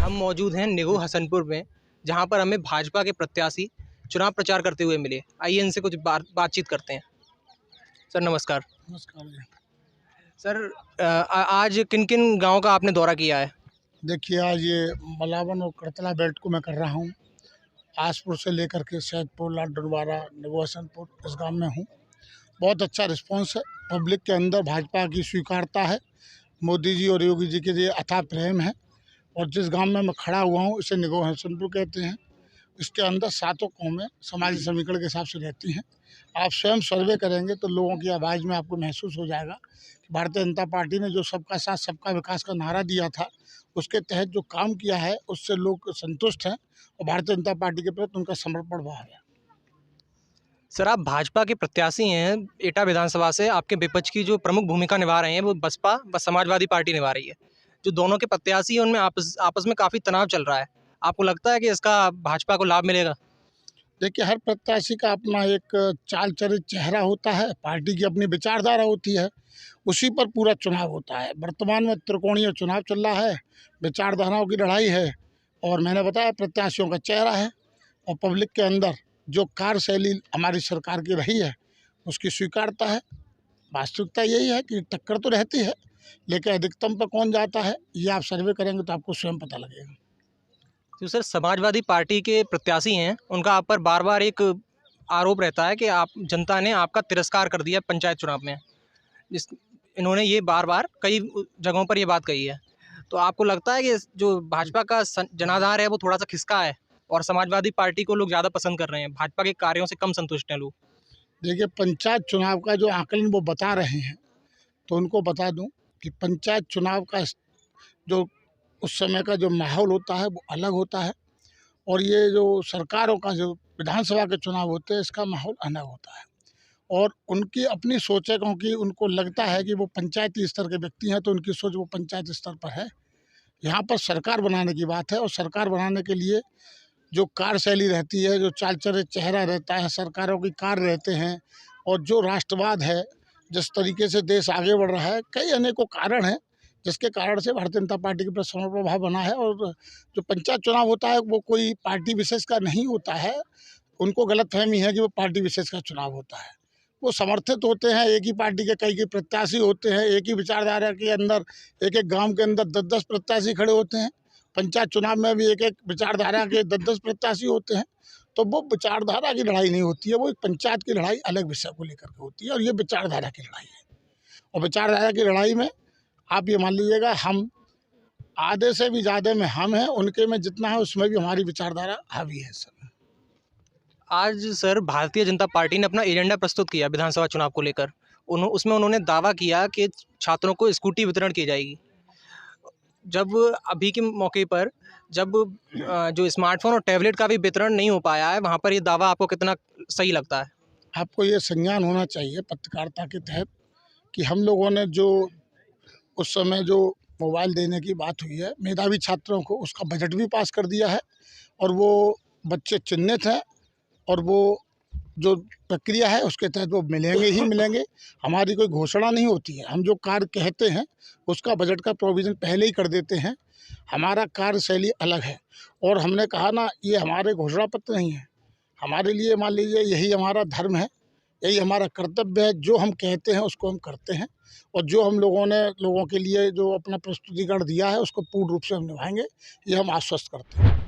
हम मौजूद हैं निगो हसनपुर में, जहां पर हमें भाजपा के प्रत्याशी चुनाव प्रचार करते हुए मिले। आइए इनसे कुछ बातचीत करते हैं। सर नमस्कार। नमस्कार जी। सर आज किन किन गाँव का आपने दौरा किया है? देखिए, आज ये मलावन और करतला बेल्ट को मैं कर रहा हूँ। आसपुर से लेकर के सैदपुर, लाडडुरवारा, निगो हसनपुर इस गाँव में हूँ। बहुत अच्छा रिस्पांस है। पब्लिक के अंदर भाजपा की स्वीकारता है। मोदी जी और योगी जी के लिए अथाह प्रेम है। और जिस गांव में मैं खड़ा हुआ हूँ इसे निगो हसनपुर कहते हैं। इसके अंदर सातों कौमें सामाजिक समीकरण के हिसाब से रहती हैं। आप स्वयं सर्वे करेंगे तो लोगों की आवाज़ में आपको महसूस हो जाएगा कि भारतीय जनता पार्टी ने जो सबका साथ सबका विकास का नारा दिया था, उसके तहत जो काम किया है उससे लोग संतुष्ट हैं और भारतीय जनता पार्टी के प्रति उनका समर्पण भाव है। सर आप भाजपा के प्रत्याशी हैं, एटा विधानसभा से। आपके विपक्ष की जो प्रमुख भूमिका निभा रहे हैं वो बसपा व समाजवादी पार्टी निभा रही है। जो दोनों के प्रत्याशी हैं उनमें आपस में काफ़ी तनाव चल रहा है। आपको लगता है कि इसका भाजपा को लाभ मिलेगा? देखिए, हर प्रत्याशी का अपना एक चाल चरित चेहरा होता है, पार्टी की अपनी विचारधारा होती है, उसी पर पूरा चुनाव होता है। वर्तमान में त्रिकोणीय चुनाव चल रहा है, विचारधाराओं की लड़ाई है और मैंने बताया प्रत्याशियों का चेहरा है। और पब्लिक के अंदर जो कार्यशैली हमारी सरकार की रही है उसकी स्वीकारता है। वास्तविकता यही है कि टक्कर तो रहती है, लेकिन अधिकतम पर कौन जाता है ये आप सर्वे करेंगे तो आपको स्वयं पता लगेगा। तो सर समाजवादी पार्टी के प्रत्याशी हैं, उनका आप पर बार बार एक आरोप रहता है कि आप जनता ने आपका तिरस्कार कर दिया पंचायत चुनाव में। इस इन्होंने ये बार बार कई जगहों पर ये बात कही है। तो आपको लगता है कि जो भाजपा का जनाधार है वो थोड़ा सा खिसका है और समाजवादी पार्टी को लोग ज़्यादा पसंद कर रहे हैं, भाजपा के कार्यों से कम संतुष्ट हैं लोग? देखिए, पंचायत चुनाव का जो आकलन वो बता रहे हैं तो उनको बता दूं कि पंचायत चुनाव का जो उस समय का जो माहौल होता है वो अलग होता है और ये जो सरकारों का जो विधानसभा के चुनाव होते हैं इसका माहौल अलग होता है। और उनकी अपनी सोच है, क्योंकि उनको लगता है कि वो पंचायती स्तर के व्यक्ति हैं तो उनकी सोच वो पंचायत स्तर पर है। यहाँ पर सरकार बनाने की बात है और सरकार बनाने के लिए जो कार्यशैली रहती है, जो चाल चरित चेहरा रहता है, सरकारों की कार्य रहते हैं और जो राष्ट्रवाद है, जिस तरीके से देश आगे बढ़ रहा है, कई अनेकों कारण हैं जिसके कारण से भारतीय जनता पार्टी के प्रति समर्पण भाव बना है। और जो पंचायत चुनाव होता है वो कोई पार्टी विशेष का नहीं होता है। उनको गलतफहमी है कि वो पार्टी विशेष का चुनाव होता है। वो समर्थित होते हैं, एक ही पार्टी के कई प्रत्याशी होते हैं, एक ही विचारधारा के अंदर एक एक गांव के अंदर 10-10 प्रत्याशी खड़े होते हैं। पंचायत चुनाव में भी एक एक विचारधारा के 10-10 प्रत्याशी होते हैं। तो वो विचारधारा की लड़ाई नहीं होती है, वो एक पंचायत की लड़ाई अलग विषय को लेकर के होती है और ये विचारधारा की लड़ाई है। और विचारधारा की लड़ाई में आप ये मान लीजिएगा, हम आधे से भी ज़्यादा में हम हैं, उनके में जितना है उसमें भी हमारी विचारधारा हावी है सर। आज सर भारतीय जनता पार्टी ने अपना एजेंडा प्रस्तुत किया विधानसभा चुनाव को लेकर। उसमें उन्होंने दावा किया कि छात्रों को स्कूटी वितरण की जाएगी। जब अभी के मौके पर जब जो स्मार्टफोन और टैबलेट का भी वितरण नहीं हो पाया है, वहाँ पर ये दावा आपको कितना सही लगता है? आपको ये संज्ञान होना चाहिए पत्रकारिता के तहत कि हम लोगों ने जो उस समय जो मोबाइल देने की बात हुई है मेधावी छात्रों को, उसका बजट भी पास कर दिया है और वो बच्चे चिन्हित हैं और वो जो प्रक्रिया है उसके तहत वो मिलेंगे ही मिलेंगे। हमारी कोई घोषणा नहीं होती है, हम जो कार्य कहते हैं उसका बजट का प्रोविज़न पहले ही कर देते हैं। हमारा कार्यशैली अलग है और हमने कहा ना, ये हमारे घोषणा पत्र नहीं है। हमारे लिए मान लीजिए यही हमारा धर्म है, यही हमारा कर्तव्य है। जो हम कहते हैं उसको हम करते हैं और जो हम लोगों ने लोगों के लिए जो अपना प्रस्तुतिकरण दिया है उसको पूर्ण रूप से हम निभाएंगे, ये हम आश्वस्त करते हैं।